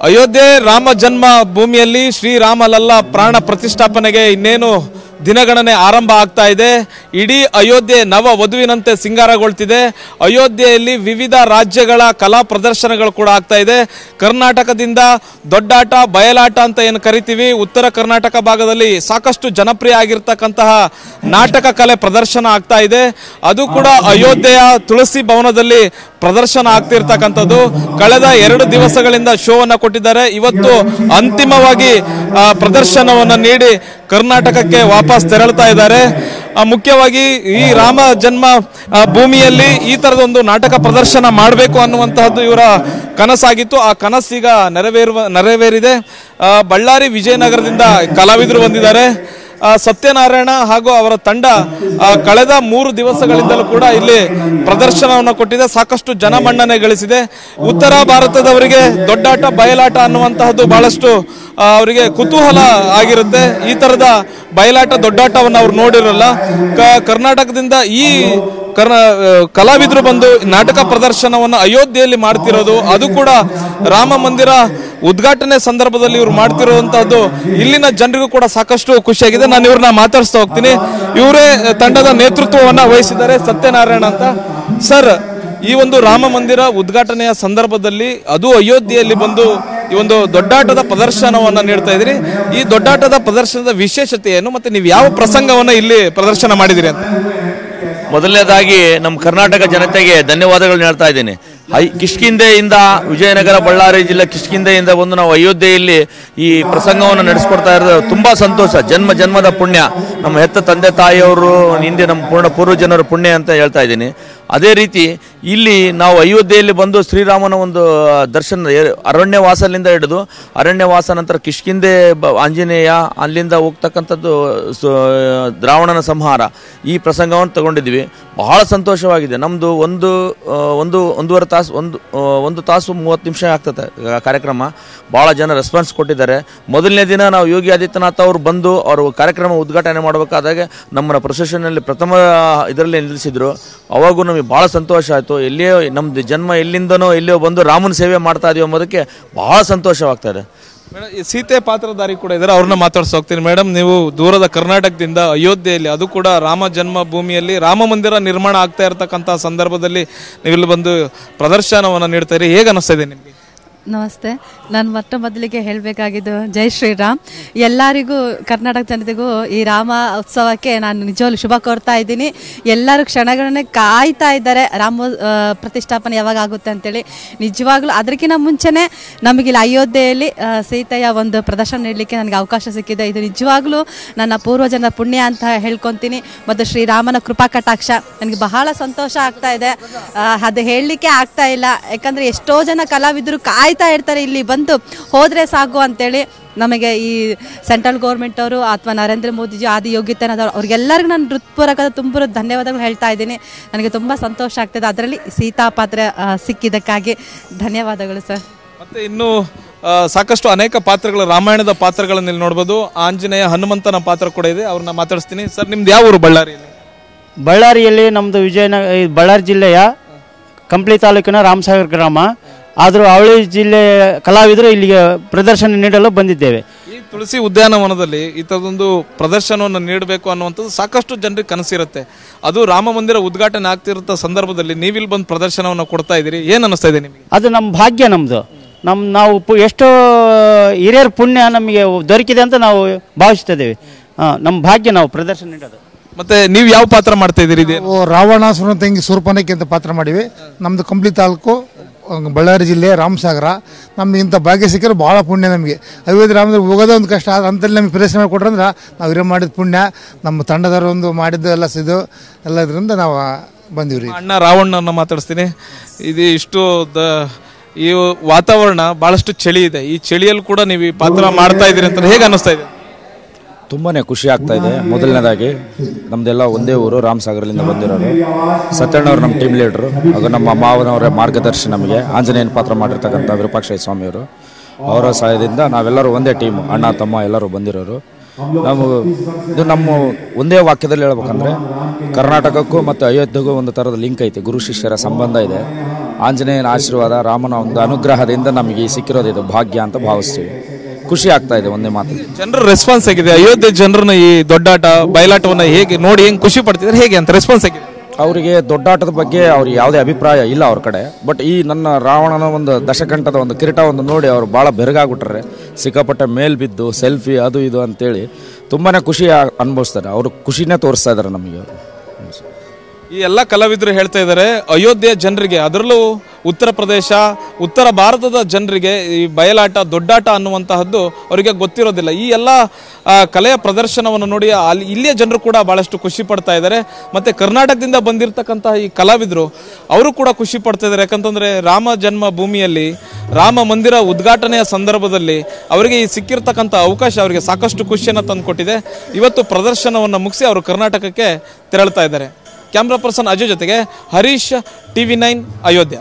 ಅಯೋಧ್ಯೆ ರಾಮ ಜನ್ಮ ಭೂಮಿಯಲ್ಲಿ ಶ್ರೀರಾಮ ಲಲ್ಲಾ ಪ್ರಾಣ ಪ್ರತಿಷ್ಠಾಪನೆಗೆ ಇನ್ನೇನು ದಿನಗಣನೆ ಆರಂಭ ಆಗ್ತಾ ಇದೆ. ಇಡೀ ಅಯೋಧ್ಯೆ ನವ ವಧುವಿನಂತೆ ಸಿಂಗಾರಗೊಳ್ತಿದೆ. ಅಯೋಧ್ಯೆಯಲ್ಲಿ ವಿವಿಧ ರಾಜ್ಯಗಳ ಕಲಾ ಪ್ರದರ್ಶನಗಳು ಕೂಡ ಆಗ್ತಾ ಇದೆ. ಕರ್ನಾಟಕದಿಂದ ದೊಡ್ಡಾಟ ಬಯಲಾಟ ಅಂತ ಏನು ಕರಿತೀವಿ, ಉತ್ತರ ಕರ್ನಾಟಕ ಭಾಗದಲ್ಲಿ ಸಾಕಷ್ಟು ಜನಪ್ರಿಯ ಆಗಿರ್ತಕ್ಕಂತಹ ನಾಟಕ ಕಲೆ ಪ್ರದರ್ಶನ ಆಗ್ತಾ ಇದೆ. ಅದು ಕೂಡ ಅಯೋಧ್ಯೆಯ ತುಳಸಿ ಭವನದಲ್ಲಿ ಪ್ರದರ್ಶನ ಆಗ್ತಿರ್ತಕ್ಕಂಥದ್ದು. ಕಳೆದ 2 ದಿವಸಗಳಿಂದ ಶೋವನ್ನು ಕೊಟ್ಟಿದ್ದಾರೆ. ಇವತ್ತು ಅಂತಿಮವಾಗಿ ಪ್ರದರ್ಶನವನ್ನು ನೀಡಿ ಕರ್ನಾಟಕಕ್ಕೆ ವಾಪಸ್ ತೆರಳ್ತಾ ಇದ್ದಾರೆ. ಮುಖ್ಯವಾಗಿ ಈ ರಾಮ ಜನ್ಮ ಭೂಮಿಯಲ್ಲಿ ಈ ತರದ ಒಂದು ನಾಟಕ ಪ್ರದರ್ಶನ ಮಾಡಬೇಕು ಅನ್ನುವಂತಹದ್ದು ಇವರ ಕನಸಾಗಿತ್ತು. ಆ ಕನಸೀಗ ನೆರವೇರಿದೆ. ಬಳ್ಳಾರಿ ವಿಜಯನಗರದಿಂದ ಕಲಾವಿದರು ಬಂದಿದ್ದಾರೆ. ಸತ್ಯನಾರಾಯಣ ಹಾಗೂ ಅವರ ತಂಡ ಕಳೆದ 3 ದಿವಸಗಳಿಂದಲೂ ಕೂಡ ಇಲ್ಲಿ ಪ್ರದರ್ಶನವನ್ನು ಕೊಟ್ಟಿದೆ. ಸಾಕಷ್ಟು ಜನಮನ್ನಣೆ ಗಳಿಸಿದೆ. ಉತ್ತರ ಭಾರತದವರಿಗೆ ದೊಡ್ಡಾಟ ಬಯಲಾಟ ಅನ್ನುವಂತಹದ್ದು ಬಹಳಷ್ಟು ಅವರಿಗೆ ಕುತೂಹಲ ಆಗಿರುತ್ತೆ. ಈ ತರದ ಬಯಲಾಟ ದೊಡ್ಡಾಟವನ್ನು ಅವ್ರು ನೋಡಿರಲ್ಲ. ಕರ್ನಾಟಕದಿಂದ ಈ ಕಲಾವಿದರು ಬಂದು ನಾಟಕ ಪ್ರದರ್ಶನವನ್ನು ಅಯೋಧ್ಯೆಯಲ್ಲಿ ಮಾಡ್ತಿರೋದು, ಅದು ಕೂಡ ರಾಮ ಮಂದಿರ ಉದ್ಘಾಟನೆ ಸಂದರ್ಭದಲ್ಲಿ ಇವರು ಮಾಡ್ತಿರುವಂತಹದ್ದು ಇಲ್ಲಿನ ಜನರಿಗೂ ಕೂಡ ಸಾಕಷ್ಟು ಖುಷಿಯಾಗಿದೆ. ನಾನು ಇವ್ರನ್ನ ಮಾತಾಡಿಸ್ತಾ ಹೋಗ್ತೀನಿ. ಇವರೇ ತಂಡದ ನೇತೃತ್ವವನ್ನ ವಹಿಸಿದ್ದಾರೆ, ಸತ್ಯನಾರಾಯಣ ಅಂತ. ಸರ್, ಈ ಒಂದು ರಾಮ ಮಂದಿರ ಉದ್ಘಾಟನೆಯ ಸಂದರ್ಭದಲ್ಲಿ ಅದು ಅಯೋಧ್ಯೆಯಲ್ಲಿ ಬಂದು ಈ ಒಂದು ದೊಡ್ಡಾಟದ ಪ್ರದರ್ಶನವನ್ನ ನೀಡ್ತಾ ಇದ್ರಿ. ಈ ದೊಡ್ಡಾಟದ ಪ್ರದರ್ಶನದ ವಿಶೇಷತೆ ಏನು, ಮತ್ತೆ ನೀವು ಯಾವ ಪ್ರಸಂಗವನ್ನ ಇಲ್ಲಿ ಪ್ರದರ್ಶನ ಮಾಡಿದಿರಿ ಅಂತ? ಮೊದಲನೇದಾಗಿ ನಮ್ಮ ಕರ್ನಾಟಕ ಜನತೆಗೆ ಧನ್ಯವಾದಗಳು ಹೇಳ್ತಾ ಇದ್ದೀನಿ. ಕಿಷ್ಕಿಂಧೆಯಿಂದ ವಿಜಯನಗರ ಬಳ್ಳಾರಿ ಜಿಲ್ಲೆ ಕಿಷ್ಕಿಂಧೆಯಿಂದ ಬಂದು ನಾವು ಅಯೋಧ್ಯೆಯಲ್ಲಿ ಈ ಪ್ರಸಂಗವನ್ನು ನಡೆಸ್ಕೊಡ್ತಾ ಇರೋದು ತುಂಬಾ ಸಂತೋಷ. ಜನ್ಮದ ಪುಣ್ಯ, ನಮ್ಮ ಹೆತ್ತ ತಂದೆ ತಾಯಿಯವರು ಹಿಂದೆ ನಮ್ಮ ಪೂರ್ವಜನರ ಪುಣ್ಯ ಅಂತ ಹೇಳ್ತಾ ಇದ್ದೀನಿ. ಅದೇ ರೀತಿ ಇಲ್ಲಿ ನಾವು ಅಯೋಧ್ಯೆಯಲ್ಲಿ ಬಂದು ಶ್ರೀರಾಮನ ಒಂದು ದರ್ಶನ ಅರಣ್ಯವಾಸಲಿಂದ ಹಿಡಿದು ಅರಣ್ಯವಾಸ ನಂತರ ಕಿಷ್ಕಿಂಧೆ ಆಂಜನೇಯ ಅಲ್ಲಿಂದ ಹೋಗ್ತಕ್ಕಂಥದ್ದು ರಾವಣನ ಸಂಹಾರ ಈ ಪ್ರಸಂಗವನ್ನು ತಗೊಂಡಿದ್ವಿ. ಬಹಳ ಸಂತೋಷವಾಗಿದೆ. ನಮ್ಮದು ಒಂದೂವರೆ ತಾಸು ಒಂದು ತಾಸು 30 ನಿಮಿಷ ಆಗ್ತದೆ ಕಾರ್ಯಕ್ರಮ. ಭಾಳ ಜನ ರೆಸ್ಪಾನ್ಸ್ ಕೊಟ್ಟಿದ್ದಾರೆ. ಮೊದಲನೇ ದಿನ ನಾವು ಯೋಗಿ ಆದಿತ್ಯನಾಥ್ ಅವರು ಬಂದು ಅವರು ಕಾರ್ಯಕ್ರಮ ಉದ್ಘಾಟನೆ ಮಾಡಬೇಕಾದಾಗ ನಮ್ಮನ್ನ ಪ್ರೊಸೆಷನ್ನಲ್ಲಿ ಪ್ರಥಮ ಇದರಲ್ಲಿ ನಿಲ್ಲಿಸಿದ್ರು. ಅವಾಗೂ ನಮಗೆ ಭಾಳ ಸಂತೋಷ ಆಯಿತು. ಎಲ್ಲಿಯೋ ನಮ್ಮದು ಜನ್ಮ ಎಲ್ಲಿಂದನೋ ಎಲ್ಲಿಯೋ ಬಂದು ರಾಮನ ಸೇವೆ ಮಾಡ್ತಾ ಇದೀವಿ ಎಂಬುದಕ್ಕೆ ಬಹಳ ಸಂತೋಷವಾಗ್ತಾ ಇದೆ. ಮೇಡಮ್, ಸೀತೆ ಪಾತ್ರಧಾರಿ ಕೂಡ ಇದ್ದಾರೆ, ಅವ್ರನ್ನ ಮಾತಾಡ್ಸ ಹೋಗ್ತೀನಿ. ಮೇಡಮ್, ನೀವು ದೂರದ ಕರ್ನಾಟಕದಿಂದ ಅಯೋಧ್ಯೆಯಲ್ಲಿ, ಅದು ಕೂಡ ರಾಮ ಜನ್ಮ ಭೂಮಿಯಲ್ಲಿ ರಾಮ ಮಂದಿರ ನಿರ್ಮಾಣ ಆಗ್ತಾ ಇರತಕ್ಕಂಥ ಸಂದರ್ಭದಲ್ಲಿ ನೀವು ಇಲ್ಲಿ ಬಂದು ಪ್ರದರ್ಶನವನ್ನು ನೀಡ್ತಾ ಇರಿ. ಹೇಗೆ ಅನಿಸ್ತಾ ಇದೆ ನಿಮಗೆ? ನಮಸ್ತೆ. ನಾನು ಮೊದಲಿಗೆ ಹೇಳಬೇಕಾಗಿದ್ದು ಜೈ ಶ್ರೀರಾಮ್. ಎಲ್ಲರಿಗೂ ಕರ್ನಾಟಕ ಜನತೆಗೂ ಈ ರಾಮ ಉತ್ಸವಕ್ಕೆ ನಾನು ನಿಜವಾಗ್ಲೂ ಶುಭ ಕೋರ್ತಾ ಇದ್ದೀನಿ. ಎಲ್ಲರೂ ಕ್ಷಣಗಳನ್ನೇ ಕಾಯ್ತಾ ಇದ್ದಾರೆ ರಾಮ ಪ್ರತಿಷ್ಠಾಪನೆ ಯಾವಾಗ ಆಗುತ್ತೆ ಅಂತೇಳಿ. ನಿಜವಾಗ್ಲೂ ಅದಕ್ಕಿಂತ ಮುಂಚೆನೇ ನಮಗಿಲ್ಲಿ ಅಯೋಧ್ಯೆಯಲ್ಲಿ ಸೀತೆಯ ಒಂದು ಪ್ರದರ್ಶನ ನೀಡಲಿಕ್ಕೆ ನನಗೆ ಅವಕಾಶ ಸಿಕ್ಕಿದೆ. ಇದು ನಿಜವಾಗ್ಲೂ ನನ್ನ ಪೂರ್ವಜನ ಪುಣ್ಯ ಅಂತ ಹೇಳ್ಕೊತೀನಿ. ಮತ್ತು ಶ್ರೀರಾಮನ ಕೃಪಾ ಕಟಾಕ್ಷ ನನಗೆ ಬಹಳ ಸಂತೋಷ ಆಗ್ತಾ ಇದೆ. ಅದು ಹೇಳಲಿಕ್ಕೆ ಆಗ್ತಾ ಇಲ್ಲ. ಯಾಕಂದರೆ ಎಷ್ಟೋ ಜನ ಕಲಾವಿದರು ಕಾಯ್ತಾ ಇರ್ತಾರೆ ಇಲ್ಲಿ ಬಂದು ಹೋದ್ರೆ ಸಾಕು ಅಂತೇಳಿ. ನಮಗೆ ಈ ಸೆಂಟ್ರಲ್ ಗೌರ್ಮೆಂಟ್ ಅವರು ಅಥವಾ ನರೇಂದ್ರ ಮೋದಿಜಿ ಆದಿ ಯೋಗ್ಯತೆನಾದ ಅವ್ರಿಗೆಲ್ಲರಿಗೂ ನಾನು ಹೃತ್ಪೂರ್ವಕದ ತುಂಬ ಧನ್ಯವಾದಗಳು ಹೇಳ್ತಾ ಇದ್ದೀನಿ. ನನಗೆ ತುಂಬ ಸಂತೋಷ ಆಗ್ತದೆ. ಅದರಲ್ಲಿ ಸೀತಾ ಪಾತ್ರ ಸಿಕ್ಕಿದ್ದಕ್ಕಾಗಿ ಧನ್ಯವಾದಗಳು ಸರ್. ಮತ್ತೆ ಇನ್ನು ಸಾಕಷ್ಟು ಅನೇಕ ಪಾತ್ರಗಳು, ರಾಮಾಯಣದ ಪಾತ್ರಗಳನ್ನು ಇಲ್ಲಿ ನೋಡ್ಬೋದು. ಆಂಜನೇಯ, ಹನುಮಂತನ ಪಾತ್ರ ಕೂಡ ಇದೆ. ಅವ್ರನ್ನ ಮಾತಾಡಿಸ್ತೀನಿ. ಸರ್, ನಿಮ್ದು ಯಾವ ಊರು? ಬಳ್ಳಾರಿಯಲ್ಲಿ ನಮ್ಮದು ಬಳ್ಳಾರಿ ಜಿಲ್ಲೆಯ ಕಂಪ್ಲಿ ತಾಲೂಕಿನ ರಾಮಸಾಗರ ಗ್ರಾಮ. ಆದರೂ ಅವಳಿ ಜಿಲ್ಲೆ ಕಲಾವಿದರು ಇಲ್ಲಿಗೆ ಪ್ರದರ್ಶನ ನೀಡಲು ಬಂದಿದ್ದೇವೆ. ಈ ತುಳಸಿ ಉದ್ಯಾನವನದಲ್ಲಿ ಈ ಥರದೊಂದು ಪ್ರದರ್ಶನವನ್ನು ನೀಡಬೇಕು ಅನ್ನುವಂಥದ್ದು ಸಾಕಷ್ಟು ಜನರಿಗೆ ಕನಸಿರುತ್ತೆ. ಅದು ರಾಮ ಮಂದಿರ ಉದ್ಘಾಟನೆ ಆಗ್ತಿರೋ ಸಂದರ್ಭದಲ್ಲಿ ನೀವಿಲ್ಲಿ ಬಂದು ಪ್ರದರ್ಶನವನ್ನು ಕೊಡ್ತಾ ಇದ್ದೀರಿ. ಏನು ಅನಿಸ್ತಾ ಇದೆ ನಿಮಗೆ? ಅದು ನಮ್ಮ ಭಾಗ್ಯ. ನಮ್ಮದು ನಾವು ಎಷ್ಟೋ ಹಿರಿಯರ ಪುಣ್ಯ ನಮಗೆ ದೊರಕಿದೆ ಅಂತ ನಾವು ಭಾವಿಸ್ತಿದ್ದೇವೆ. ನಮ್ಮ ಭಾಗ್ಯ ನಾವು ಪ್ರದರ್ಶನ ನೀಡೋದು. ಮತ್ತೆ ನೀವು ಯಾವ ಪಾತ್ರ ಮಾಡ್ತಾ ಇದ್ದೀರಿ? ರಾವಣಾಸುರನ ತಂಗಿ ಶೂರ್ಪನಖಿ ಅಂತ ಪಾತ್ರ ಮಾಡಿವಿ. ನಮ್ಮದು ಕಂಪ್ಲಿ ತಾಲೂಕು ಬಳ್ಳಾರಿ ಜಿಲ್ಲೆ ರಾಮಸಾಗರ. ನಮ್ದು ಇಂಥ ಭಾಗ್ಯ ಸಿಕ್ಕರೆ ಭಾಳ ಪುಣ್ಯ ನಮಗೆ. ಅಯೋಧ್ಯೆ ರಾಮದಲ್ಲಿ ಹೋಗೋದೇ ಒಂದು ಕಷ್ಟ. ಅಂತಲ್ಲಿ ನಮಗೆ ಪ್ರದರ್ಶನ ಕೊಟ್ರಂದ್ರೆ ನಾವು ಇರೋ ಮಾಡಿದ ಪುಣ್ಯ, ನಮ್ಮ ತಂಡದವರು ಒಂದು ಮಾಡಿದ್ದು ಎಲ್ಲ ಇದರಿಂದ ನಾವು ಬಂದಿವ್ರಿ. ಅಣ್ಣ ರಾವಣನ ಮಾತಾಡಿಸ್ತೀನಿ. ಇದು ಇಷ್ಟು ಈ ವಾತಾವರಣ ಬಹಳಷ್ಟು ಚಳಿ ಇದೆ. ಈ ಚಳಿಯಲ್ಲಿ ಕೂಡ ನೀವು ಈ ಪಾತ್ರ ಮಾಡ್ತಾ ಇದ್ದೀರಿ ಅಂತ ಹೇಗೆ ಅನ್ನಿಸ್ತಾ ಇದೆ? ತುಂಬಾ ಖುಷಿ ಆಗ್ತಾ ಇದೆ. ಮೊದಲನೇದಾಗಿ ನಮ್ದೆಲ್ಲ ಒಂದೇ ಊರು, ರಾಮಸಾಗರದಿಂದ ಬಂದಿರೋರು. ಸತ್ಯಣ್ಣವ್ರು ನಮ್ಮ ಟೀಮ್ ಲೀಡ್ರು, ಹಾಗೂ ನಮ್ಮ ಮಾವನವರ ಮಾರ್ಗದರ್ಶಿ. ನಮಗೆ ಆಂಜನೇಯನ ಪಾತ್ರ ಮಾಡಿರ್ತಕ್ಕಂಥ ವಿರೂಪಾಕ್ಷಯ್ಯ ಸ್ವಾಮಿಯವರು, ಅವರ ಸಹಾಯದಿಂದ ನಾವೆಲ್ಲರೂ ಒಂದೇ ಟೀಮು, ಅಣ್ಣ ತಮ್ಮ ಎಲ್ಲರೂ ಬಂದಿರೋರು. ಇದು ನಮ್ಮ ಒಂದೇ ವಾಕ್ಯದಲ್ಲಿ ಹೇಳ್ಬೇಕಂದ್ರೆ ಕರ್ನಾಟಕಕ್ಕೂ ಮತ್ತು ಅಯೋಧ್ಯೆಗೂ ಒಂದು ಥರದ ಲಿಂಕ್ ಐತೆ, ಗುರು ಶಿಷ್ಯರ ಸಂಬಂಧ ಇದೆ. ಆಂಜನೇಯನ ಆಶೀರ್ವಾದ, ರಾಮನ ಒಂದು ಅನುಗ್ರಹದಿಂದ ನಮಗೆ ಸಿಕ್ಕಿರೋದು ಇದು ಭಾಗ್ಯ ಅಂತ ಭಾವಿಸ್ತೀವಿ. ಖುಷಿ ಆಗ್ತಾ ಇದೆ ಒಂದೇ ಮಾತು. ಜನರ ರೆಸ್ಪಾನ್ಸ್ ಆಗಿದೆ, ಅಯೋಧ್ಯೆ ಜನರನ್ನ ಈ ದೊಡ್ಡಾಟ ಬಯಲಾಟವನ್ನು ಹೇಗೆ ನೋಡಿ ಹೆಂಗೆ ಖುಷಿ ಪಡ್ತಿದ್ದಾರೆ, ಹೇಗೆ ಅಂತ ರೆಸ್ಪಾನ್ಸ್ ಆಗಿದೆ? ಅವರಿಗೆ ದೊಡ್ಡಾಟದ ಬಗ್ಗೆ ಅವ್ರಿಗೆ ಯಾವುದೇ ಅಭಿಪ್ರಾಯ ಇಲ್ಲ ಅವ್ರ ಕಡೆ. ಬಟ್ ಈ ನನ್ನ ರಾವಣನ ಒಂದು ದಶಕಂಠದ ಒಂದು ಕಿರೀಟವನ್ನು ನೋಡಿ ಅವರು ಭಾಳ ಬೆರಗಾಗ್ಬಿಟ್ರೆ, ಸಿಕ್ಕಾಪಟ್ಟೆ ಮೇಲ್ ಬಿದ್ದು ಸೆಲ್ಫಿ ಅದು ಇದು ಅಂತೇಳಿ ತುಂಬಾ ಖುಷಿ ಅನುಭವಿಸ್ತಾರೆ. ಅವರು ಖುಷಿನೇ ತೋರಿಸ್ತಾ ಇದ್ದಾರೆ ನಮಗೆ ಅವರು. ಈ ಎಲ್ಲ ಕಲಾವಿದರು ಹೇಳ್ತಾ ಇದ್ದಾರೆ, ಅಯೋಧ್ಯೆಯ ಜನರಿಗೆ, ಅದರಲ್ಲೂ ಉತ್ತರ ಪ್ರದೇಶ, ಉತ್ತರ ಭಾರತದ ಜನರಿಗೆ ಈ ಬಯಲಾಟ ದೊಡ್ಡಾಟ ಅನ್ನುವಂತಹದ್ದು ಅವರಿಗೆ ಗೊತ್ತಿರೋದಿಲ್ಲ. ಈ ಎಲ್ಲ ಕಲೆಯ ಪ್ರದರ್ಶನವನ್ನು ನೋಡಿ ಇಲ್ಲಿಯ ಜನರು ಕೂಡ ಬಹಳಷ್ಟು ಖುಷಿ ಪಡ್ತಾ ಇದ್ದಾರೆ. ಮತ್ತೆ ಕರ್ನಾಟಕದಿಂದ ಬಂದಿರತಕ್ಕಂತಹ ಈ ಕಲಾವಿದರು ಅವರು ಕೂಡ ಖುಷಿ ಪಡ್ತಾ ಇದ್ದಾರೆ. ಯಾಕಂತಂದ್ರೆ ರಾಮ ಜನ್ಮ ಭೂಮಿಯಲ್ಲಿ ರಾಮ ಮಂದಿರ ಉದ್ಘಾಟನೆಯ ಸಂದರ್ಭದಲ್ಲಿ ಅವರಿಗೆ ಈ ಸಿಕ್ಕಿರ್ತಕ್ಕಂಥ ಅವಕಾಶ ಅವರಿಗೆ ಸಾಕಷ್ಟು ಖುಷಿಯನ್ನು ತಂದುಕೊಟ್ಟಿದೆ. ಇವತ್ತು ಪ್ರದರ್ಶನವನ್ನು ಮುಗಿಸಿ ಅವರು ಕರ್ನಾಟಕಕ್ಕೆ ತೆರಳುತ್ತಾ ಇದ್ದಾರೆ. ಕ್ಯಾಮ್ರಾ ಪರ್ಸನ್ ಅಜಯ್ ಜೊತೆಗೆ ಹರೀಶ್, TV9 ಅಯೋಧ್ಯ.